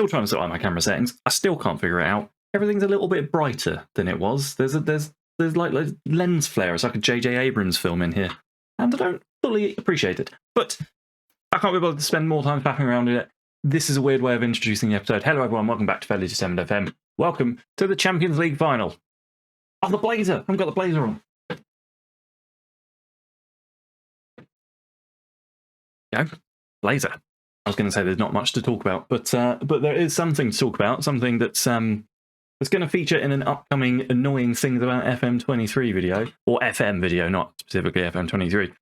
still trying to sort out my camera settings. I still can't figure it out. Everything's a little bit brighter than it was. There's like lens flare. It's like a J.J. Abrams film in here. And I don't fully appreciate it. But I can't be bothered to spend more time faffing around with it. This is a weird way of introducing the episode. Hello everyone, welcome back to FairlyDeterminedFM. Welcome to the Champions League final. Oh, the blazer! I haven't got the blazer on. Yeah, blazer. I was going to say there's not much to talk about, but there is something to talk about, something that's going to feature in an upcoming Annoying Things About FM23 video, or FM video, not specifically FM23.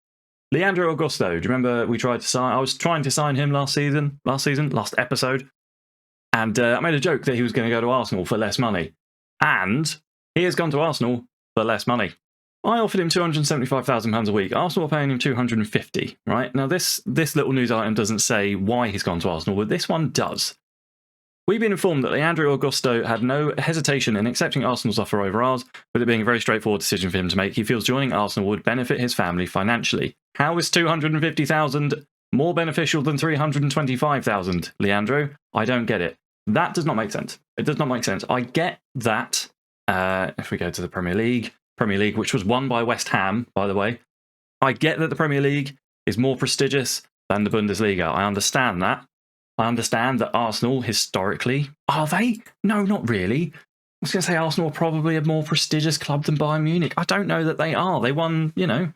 Leandro Augusto, do you remember we tried to sign? I was trying to sign him last episode, and I made a joke that he was going to go to Arsenal for less money, and he has gone to Arsenal for less money. I offered him £275,000 a week. Arsenal are paying him $250,000, right? Now, this little news item doesn't say why he's gone to Arsenal, but this one does. We've been informed that Leandro Augusto had no hesitation in accepting Arsenal's offer over ours, with it being a very straightforward decision for him to make. He feels joining Arsenal would benefit his family financially. How is $250,000 more beneficial than $325,000, Leandro? I don't get it. That does not make sense. It does not make sense. I get that. If we go to the Premier League, which was won by West Ham, by the way, I get that the Premier League is more prestigious than the Bundesliga. I understand that. I understand that Arsenal, historically, are they? No, not really. I was going to say Arsenal are probably a more prestigious club than Bayern Munich. I don't know that they are. They won, you know,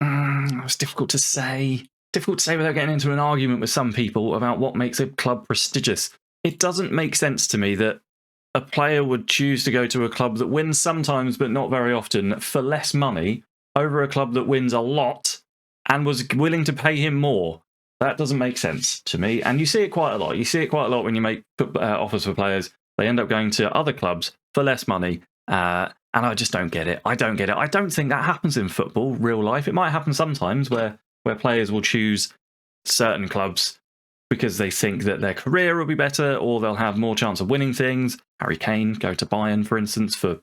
it's difficult to say. Difficult to say without getting into an argument with some people about what makes a club prestigious. It doesn't make sense to me that a player would choose to go to a club that wins sometimes but not very often for less money over a club that wins a lot and was willing to pay him more. That doesn't make sense to me. And you see it quite a lot. You see it quite a lot when you make offers for players. They end up going to other clubs for less money. And I just don't get it. I don't get it. I don't think that happens in football, real life. It might happen sometimes where players will choose certain clubs because they think that their career will be better or they'll have more chance of winning things. Harry Kane go to Bayern, for instance, for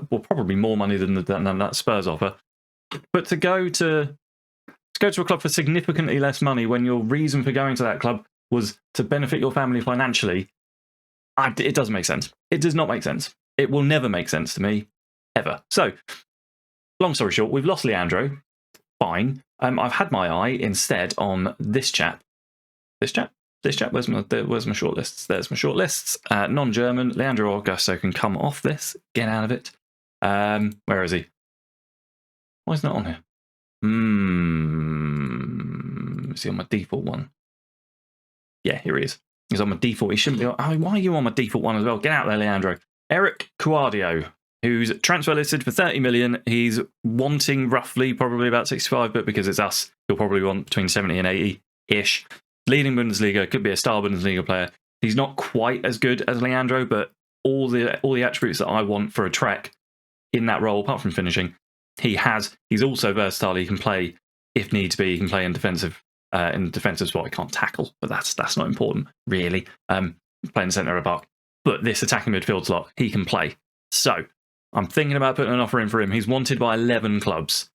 probably more money than that Spurs offer. But to go to a club for significantly less money when your reason for going to that club was to benefit your family financially, it doesn't make sense. It does not make sense. It will never make sense to me, ever. So, long story short, we've lost Leandro. Fine. I've had my eye instead on this chap. This chap? Where's my shortlists? There's my shortlists. Non-German. Leandro Augusto can come off this. Get out of it. Where is he? Why is he not on here? Is he on my default one? Yeah, here he is. He's on my default. He shouldn't be on. Oh, why are you on my default one as well? Get out there, Leandro. Eric Cuadio, who's transfer listed for 30 million. He's wanting roughly, probably about 65, but because it's us, he'll probably want between 70 and 80-ish. Leading Bundesliga, could be a star Bundesliga player. He's not quite as good as Leandro, but all the attributes that I want for a Trek in that role, apart from finishing, he has. He's also versatile. He can play if needs be. He can play in defensive spot. He can't tackle, but that's not important really. Playing centre of back, but this attacking midfield slot he can play. So I'm thinking about putting an offer in for him. He's wanted by 11 clubs,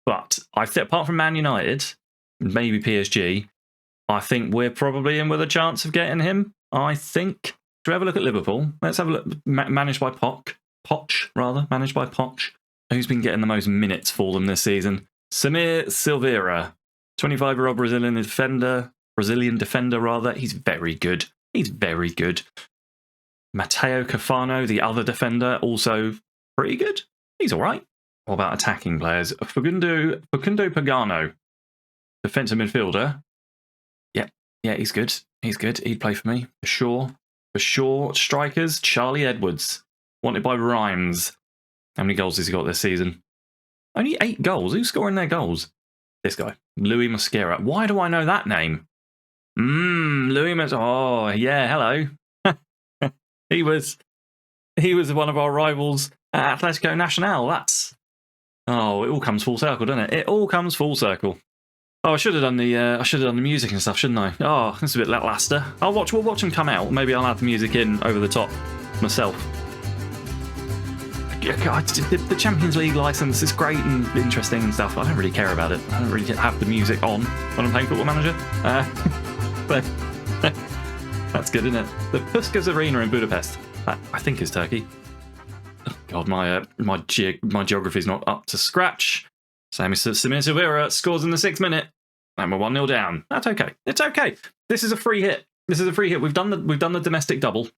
but I think apart from Man United, maybe PSG, I think we're probably in with a chance of getting him. I think. Should we have a look at Liverpool? Let's have a look. Managed by Poch. Who's been getting the most minutes for them this season? Samir Silveira, 25-year-old Brazilian defender. He's very good. Matteo Cafano, the other defender, also pretty good. He's all right. What about attacking players? Facundo Pagano, defensive midfielder. Yeah, he's good. He'd play for me, for sure. Strikers, Charlie Edwards, wanted by Rhymes. How many goals has he got this season? Only 8 goals. Who's scoring their goals? This guy, Louis Mosquera. Why do I know that name? Louis Mosquera. Oh, yeah, hello. He was one of our rivals at Atletico Nacional. It all comes full circle, doesn't it? It all comes full circle. Oh, I should have done the music and stuff, shouldn't I? Oh, this is a bit lackluster. We'll watch him come out. Maybe I'll add the music in over the top myself. The Champions League license is great and interesting and stuff. I don't really care about it. I don't really have the music on when I'm playing Football Manager. But That's good, isn't it? The Puskás Arena in Budapest. That, I think, is Turkey. Oh, God, my geography's not up to scratch. Samir Silvera scores in the 6th minute, and we're 1-0 down. That's okay. It's okay. This is a free hit. This is a free hit. We've done the domestic double.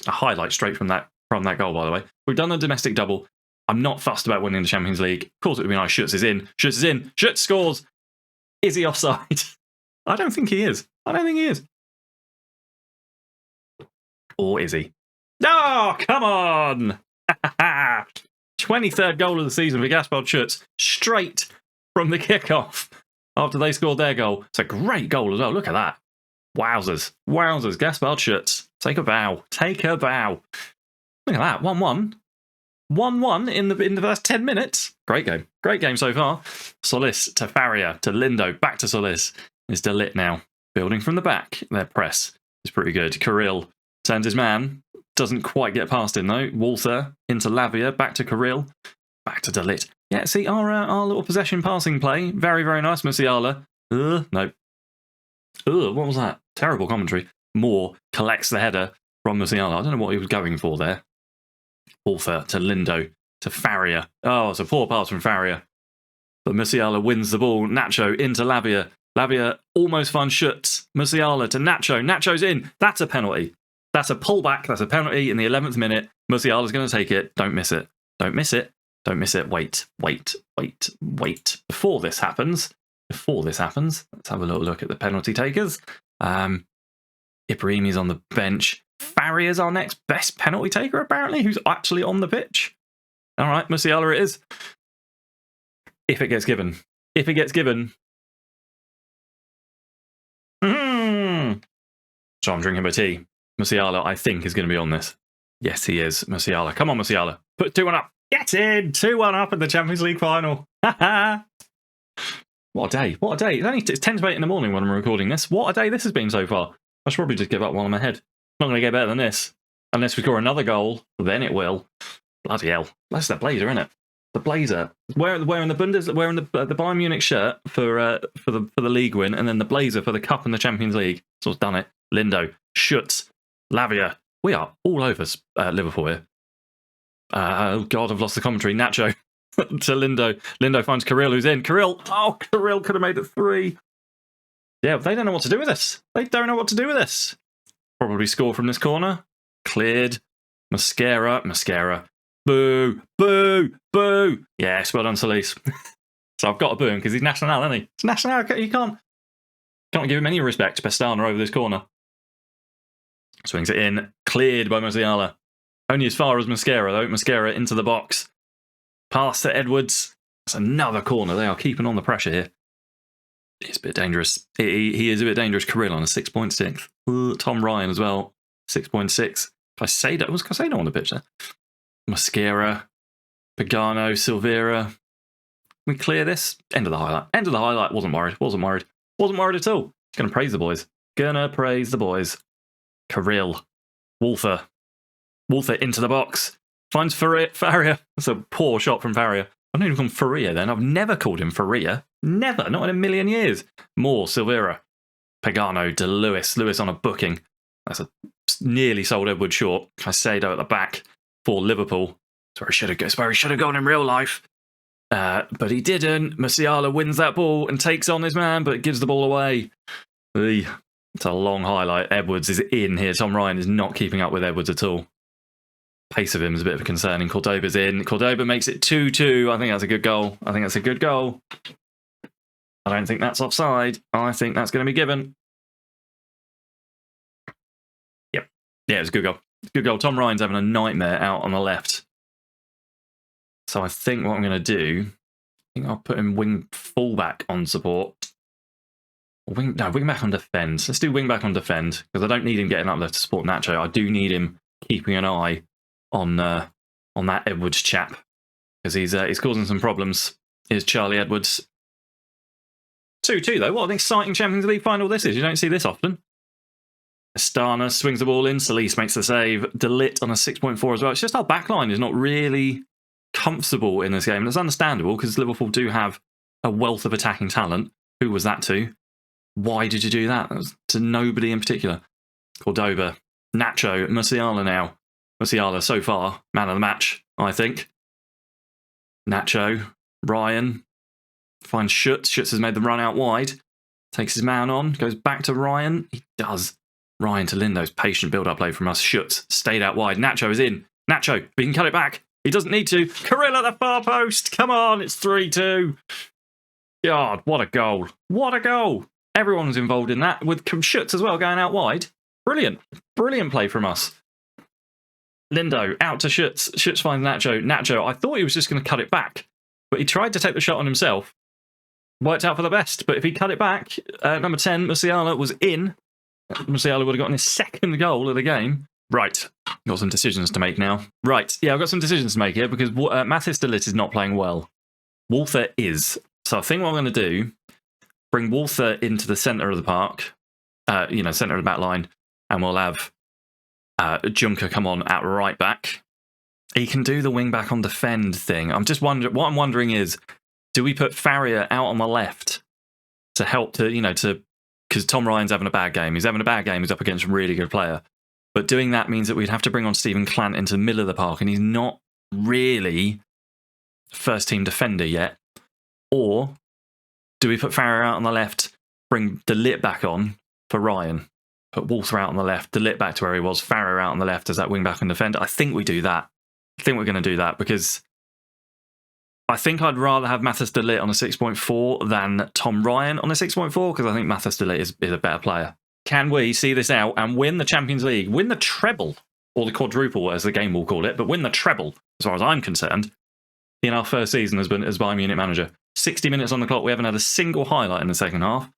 A highlight straight from that goal, by the way. We've done the domestic double. I'm not fussed about winning the Champions League. Of course, it would be nice. Schütz is in. Schütz is in. Schütz scores. Is he offside? I don't think he is. I don't think he is. Or is he? Oh, come on! 23rd goal of the season for Gaspard Schütz, straight from the kickoff after they scored their goal. It's a great goal as well. Look at that. Wowzers. Wowzers. Gaspard Schütz. Take a bow. Take a bow. Look at that. 1-1. 1-1 in the first 10 minutes. Great game. Great game so far. Solis to Faria to Lindo. Back to Solis. It's DELL now. Building from the back. Their press is pretty good. Kirill turns his man. Doesn't quite get past him though. Walther into Lavia. Back to Kirill. Back to DELL. Yeah, see our little possession passing play. Very, very nice. Musiala. No. What was that? Terrible commentary. Moore collects the header from Musiala. I don't know what he was going for there. Walther to Lindo to Faria. Oh, it's a poor pass from Faria. But Musiala wins the ball. Nacho into Lavia. Lavia almost finds Schütz. Musiala to Nacho. Nacho's in. That's a penalty. That's a pullback. That's a penalty in the 11th minute. Musiala's going to take it. Don't miss it. Don't miss it. Don't miss it. Wait. Before this happens, let's have a little look at the penalty takers. Ibrahimi's on the bench. Faria's our next best penalty taker, apparently, who's actually on the pitch. All right, Musiala it is. If it gets given. If it gets given. So I'm drinking my tea. Musiala, I think, is going to be on this. Yes, he is. Musiala. Come on, Musiala. Put 2-1 up. Get in! 2-1 up in the Champions League final. What a day. What a day. It's 10 to 8 in the morning when I'm recording this. What a day this has been so far. I should probably just give up while I'm ahead. Not going to get better than this. Unless we score another goal, then it will. Bloody hell. That's the Blazer, isn't it? The Blazer. Wearing the Bayern Munich shirt for the league win, and then the Blazer for the Cup and the Champions League. So it's done it. Lindo, Schütz, Lavia. We are all over Liverpool here. Oh, God, I've lost the commentary. Nacho to Lindo. Lindo finds Kirill, who's in. Kirill. Oh, Kirill could have made it 3. Yeah, they don't know what to do with this. They don't know what to do with this. Probably score from this corner. Cleared. Mascara. Boo. Boo. Boo. Yes, well done, Solis. So I've got to boo him because he's national, isn't he? It's national. You can't give him any respect. Pestana over this corner. Swings it in. Cleared by Musiala. Only as far as Mascara, though. Mascara into the box. Pass to Edwards. That's another corner. They are keeping on the pressure here. It's a bit dangerous. He is a bit dangerous. Kirill on a 6.6. Tom Ryan as well. 6.6. Caicedo. Was Caicedo on the pitch there? Mascara. Pagano. Silvera. We clear this. End of the highlight. End of the highlight. Wasn't worried at all. Gonna praise the boys. Kirill. Walther into the box. Finds Faria. That's a poor shot from Faria. I don't even call him Faria then. I've never called him Faria. Never. Not in a million years. Moore, Silvera. Pagano to Lewis. Lewis on a booking. That's a nearly sold Edward short. Caicedo at the back for Liverpool. It's where he should have gone in real life. But he didn't. Musiala wins that ball and takes on his man, but gives the ball away. It's a long highlight. Edwards is in here. Tom Ryan is not keeping up with Edwards at all. Pace of him is a bit of a concern, and Cordoba's in. Cordoba makes it 2-2. I think that's a good goal. I don't think that's offside. I think that's going to be given. Yep. Yeah, it's a good goal. Good goal. Tom Ryan's having a nightmare out on the left. So I think what I'm going to do, I'll put him wing fullback on support. Wing back on defend. Let's do wing back on defend, because I don't need him getting up there to support Nacho. I do need him keeping an eye on that Edwards chap, because he's causing some problems. Here's Charlie Edwards. 2-2 though. What an exciting Champions League final this is. You don't see this often. Astana swings the ball in. Solis makes the save. DELL on a 6.4 as well. It's just our backline is not really comfortable in this game. And it's understandable because Liverpool do have a wealth of attacking talent. Who was that to? Why did you do that? That was to nobody in particular. Cordoba, Nacho, Musiala now. Musiala so far, man of the match, I think. Nacho, Ryan, finds Schutz. Schutz has made the run out wide. Takes his man on, goes back to Ryan. He does. Ryan to Lindo's patient build-up play from us. Schutz stayed out wide. Nacho is in. Nacho, we can cut it back. He doesn't need to. Kirill at the far post. Come on, it's 3-2. God, what a goal. What a goal. Everyone was involved in that, with Schutz as well going out wide. Brilliant. Brilliant play from us. Lindo out to Schutz. Schutz finds Nacho. Nacho, I thought he was just going to cut it back, but he tried to take the shot on himself. Worked out for the best, but if he cut it back, number 10, Musiala, was in. Musiala would have gotten his second goal of the game. Right, got some decisions to make now. Right, yeah, I've got some decisions to make here because Mathis de Ligt is not playing well. Walther is. So I think what I'm going to do, bring Walther into the centre of the park, centre of the back line, and we'll have Junker come on at right back. He can do the wing back on defend thing. I'm just wondering, what I'm wondering is, do we put Farrier out on the left to help because Tom Ryan's having a bad game. He's having a bad game. He's up against a really good player. But doing that means that we'd have to bring on Stephen Clant into the middle of the park, and he's not really first team defender yet. Or do we put Farrier out on the left, bring de Ligt back on for Ryan? Put Walther out on the left, de Ligt back to where he was, Farrier out on the left as that wing back and defender. I think we do that. I think we're going to do that because I think I'd rather have Mathis de Ligt on a 6.4 than Tom Ryan on a 6.4 because I think Mathis de Ligt is a better player. Can we see this out and win the Champions League, win the treble, or the quadruple as the game will call it, but win the treble, as far as I'm concerned, in our first season as Bayern Munich manager? 60 minutes on the clock, we haven't had a single highlight in the second half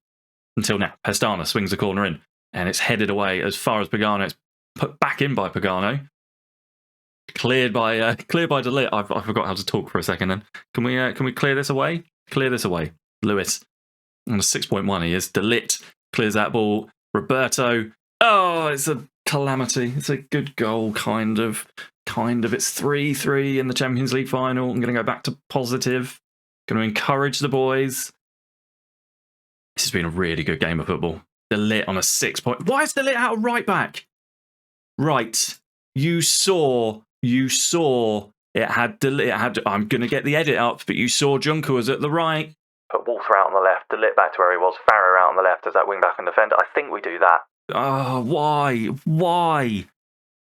until now. Pestana swings the corner in, and it's headed away as far as Pagano. It's put back in by Pagano. Cleared by de Ligt. I forgot how to talk for a second then. Can we clear this away? Clear this away. Lewis on a 6.1 he is. De Ligt clears that ball. Roberto. Oh, it's a calamity. It's a good goal, kind of. It's 3-3 in the Champions League final. I'm going to go back to positive. Going to encourage the boys. This has been a really good game of football. De Ligt on a 6 point. Why is De Ligt out of right back? Right. You saw it had de Ligt. I'm going to get the edit up, but you saw Junker was at the right. Put Walther out on the left, de Ligt back to where he was, Farrier out on the left as that wing back and defender. I think we do that. Oh, why?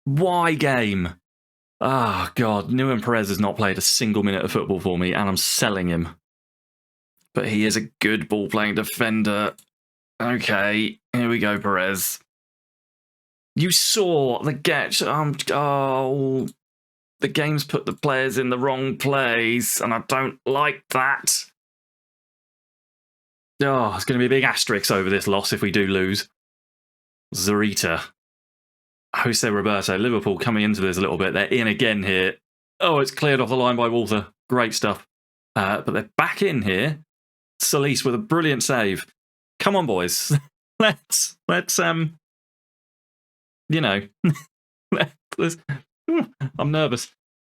Why game? Oh, God. Nuan Perez has not played a single minute of football for me, and I'm selling him. But he is a good ball-playing defender. Okay, here we go, Perez. You saw the get. The game's put the players in the wrong place, and I don't like that. Oh, it's going to be a big asterisk over this loss if we do lose. Zarita. Jose Roberto. Liverpool coming into this a little bit. They're in again here. Oh, it's cleared off the line by Walther. Great stuff. But they're back in here. Solis with a brilliant save. Come on, boys. let's I'm nervous.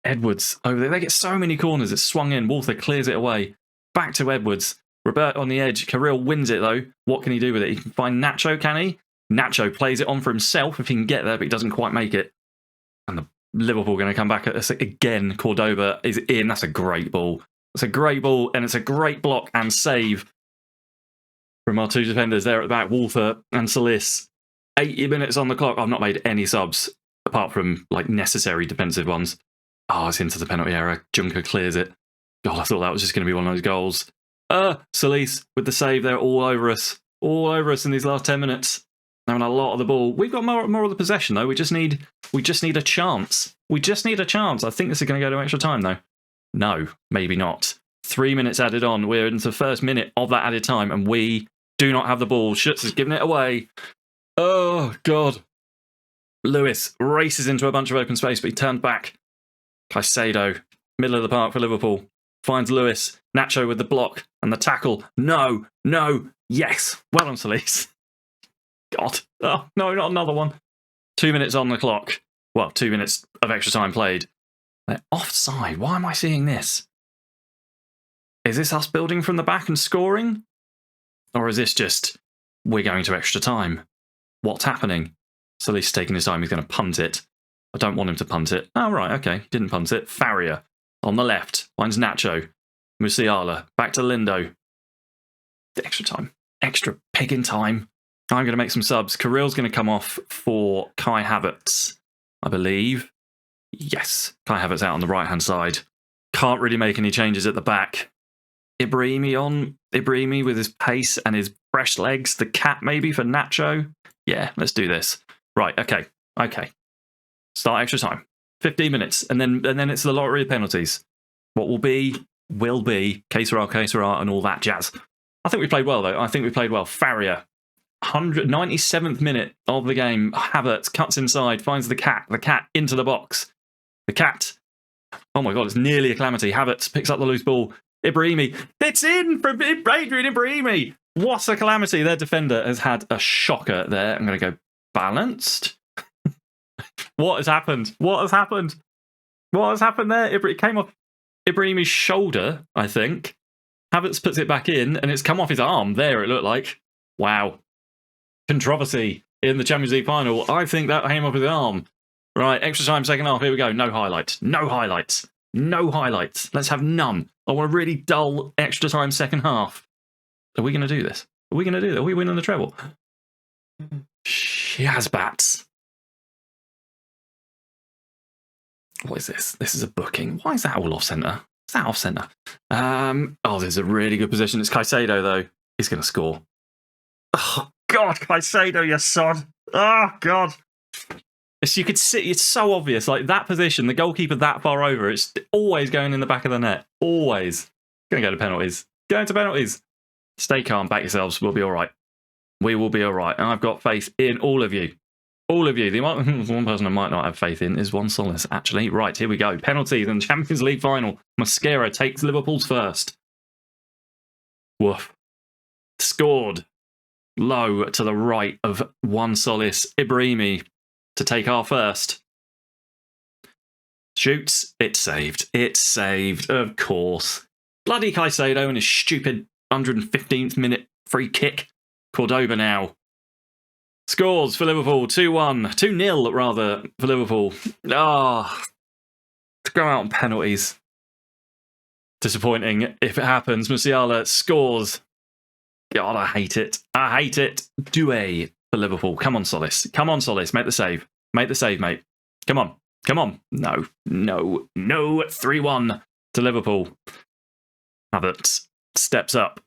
Edwards over there. They get so many corners. It's swung in. Walther clears it away. Back to Edwards. Robert on the edge. Kirill wins it, though. What can he do with it? He can find Nacho, can he? Nacho plays it on for himself if he can get there, but he doesn't quite make it. And the Liverpool going to come back at us again. Cordoba is in. That's a great ball. It's a great ball, and it's a great block and save from our two defenders there at the back, Walther and Solis. 80 minutes on the clock. I've not made any subs, apart from like necessary defensive ones. Oh, it's into the penalty area. Junker clears it. God, I thought that was just going to be one of those goals. Solis with the save there, all over us in these last 10 minutes. Having a lot of the ball. We've got more of the possession though. We just need a chance. We just need a chance. I think this is going to go to extra time though. No, maybe not. 3 minutes added on. We're into the first minute of that added time, and we do not have the ball. Schutz is giving it away. Oh God. Lewis races into a bunch of open space, but he turned back. Caicedo, middle of the park for Liverpool, finds Lewis. Nacho with the block and the tackle. No, yes. Well on, Solis. God. Oh, no, not another one. 2 minutes on the clock. Well, 2 minutes of extra time played. They're offside. Why am I seeing this? Is this us building from the back and scoring? Or is this just, we're going to extra time? What's happening? Solis taking his time. He's going to punt it. I don't want him to punt it. Oh, right, okay. Didn't punt it. Farrier on the left. Finds Nacho. Musiala. Back to Lindo. Extra time. Extra pigging time. I'm going to make some subs. Kirill's going to come off for Kai Havertz, I believe. Yes. Kai Havertz out on the right-hand side. Can't really make any changes at the back. Ibrahimi on. Ibrahimi with his pace and his fresh legs. The cat maybe for Nacho. Yeah, let's do this. Right, okay. Okay. Start extra time. 15 minutes. And then it's the lottery of penalties. What will be, que sera, and all that jazz. I think we played well, though. I think we played well. Farrier. 97th minute of the game. Havertz cuts inside, finds the cat. The cat into the box. The cat. Oh my God, it's nearly a calamity. Havertz picks up the loose ball. Ibrahimi. It's in from Adrian Ibrahimi. What a calamity. Their defender has had a shocker there. I'm going to go balanced. What has happened? What has happened? What has happened there? It came off Ibrahimi's shoulder, I think. Havertz puts it back in, and it's come off his arm. There, it looked like. Wow. Controversy in the Champions League final. I think that came off his arm. Right, extra time, second half. Here we go. No highlights. No highlights. No highlights. Let's have none. I want a really dull extra time second half. Are we going to do this? Are we going to do that? Are we winning the treble? Shazbats. What is this? This is a booking. Why is that all off-centre? Is that off-centre? Oh, there's a really good position. It's Caicedo, though. He's going to score. Oh, God, Caicedo, you sod. Oh, God. You could see, it's so obvious. Like, that position, the goalkeeper that far over, it's always going in the back of the net. Always. Going to go to penalties. Going to penalties. Stay calm. Back yourselves. We'll be all right. We will be all right. And I've got faith in all of you. All of you. The one person I might not have faith in is Juan Solis, actually. Right, here we go. Penalties in the Champions League final. Mosquera takes Liverpool's first. Woof. Scored. Low to the right of Juan Solis. Ibrahimi to take our first. Shoots. It's saved. It's saved, of course. Bloody Caicedo and his stupid 115th minute free kick. Cordoba now. Scores for Liverpool, 2-1. 2-0, rather, for Liverpool. Ah, to go out on penalties. Disappointing if it happens. Musiala scores. God, I hate it. I hate it. Doué for Liverpool. Come on, Solis. Come on, Solis. Make the save. Make the save, mate. Come on. Come on. No. No. No. 3-1 to Liverpool. Havertz steps up.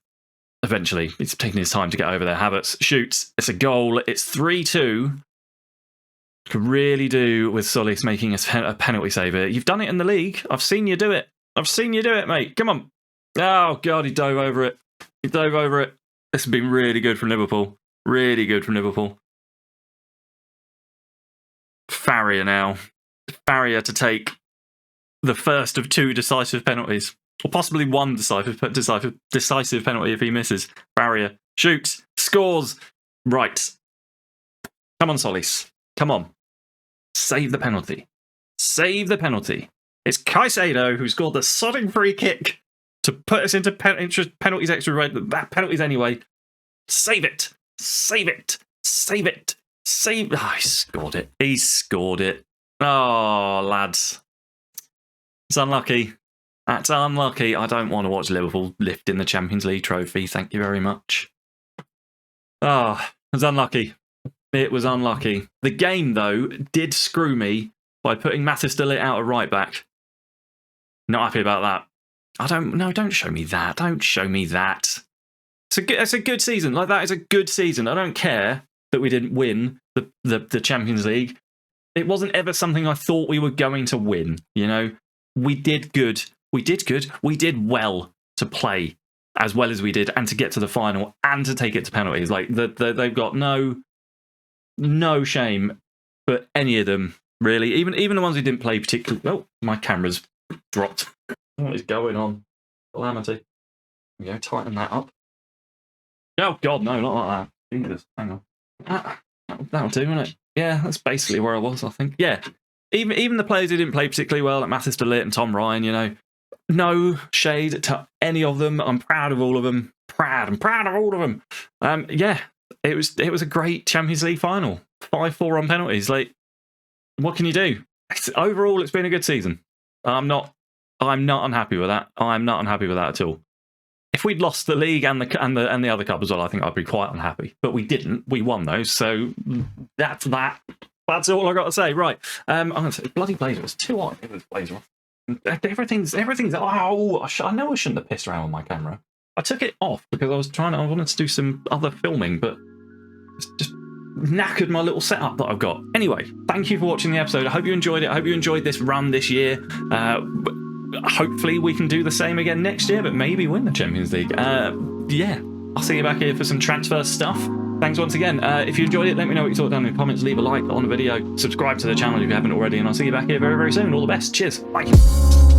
Eventually, he's taking his time to get over there. Havertz shoots. It's a goal. It's 3-2. Could really do with Solis making a penalty saver. You've done it in the league. I've seen you do it. I've seen you do it, mate. Come on. Oh, God, he dove over it. He dove over it. This has been really good from Liverpool. Really good from Liverpool. Farrier now. Farrier to take the first of 2 decisive penalties. Or possibly 1 decisive penalty if he misses. Farrier shoots, scores. Right. Come on, Solis. Come on. Save the penalty. Save the penalty. It's Caicedo who scored the sodding free kick to put us into penalties extra red. That penalties anyway. Save it. Save it. Save it. Save. Oh, he scored it. He scored it. Oh, lads. It's unlucky. That's unlucky. I don't want to watch Liverpool lifting the Champions League trophy. Thank you very much. Oh, it was unlucky. It was unlucky. The game, though, did screw me by putting Mathis de Ligt out at right back. Not happy about that. Don't show me that. Don't show me that. It's a good season. Like, that is a good season. I don't care that we didn't win the Champions League. It wasn't ever something I thought we were going to win, you know? We did good. We did good. We did well to play as well as we did and to get to the final and to take it to penalties. Like, they've got no shame for any of them, really. Even the ones who didn't play particularly... Oh, my camera's dropped. What is going on? Calamity. There we go, tighten that up. Oh, God, no, not like that. Jesus, hang on. That'll do, won't it? Yeah, that's basically where I was, I think. Yeah, even the players who didn't play particularly well, like Mathis de Ligt and Tom Ryan, you know, no shade to any of them. I'm proud of all of them. I'm proud of all of them. Yeah, it was a great Champions League final. 5-4 on penalties. Like, what can you do? Overall, it's been a good season. I'm not unhappy with that. I'm not unhappy with that at all. If we'd lost the league and the other cup as well, I think I'd be quite unhappy. But we didn't. We won those, so that's that. That's all I got to say. Right. I'm going to say bloody blazer. It's too hot in this blazer. Everything's. Oh, I know I shouldn't have pissed around with my camera. I took it off because I wanted to do some other filming, but it's just knackered my little setup that I've got. Anyway, thank you for watching the episode. I hope you enjoyed it. I hope you enjoyed this run this year. Hopefully we can do the same again next year, but maybe win the Champions League. Yeah, I'll see you back here for some transfer stuff. Thanks once again. If you enjoyed it, let me know what you thought down in the comments. Leave a like on the video. Subscribe to the channel if you haven't already, and I'll see you back here very, very soon. All the best. Cheers. Bye.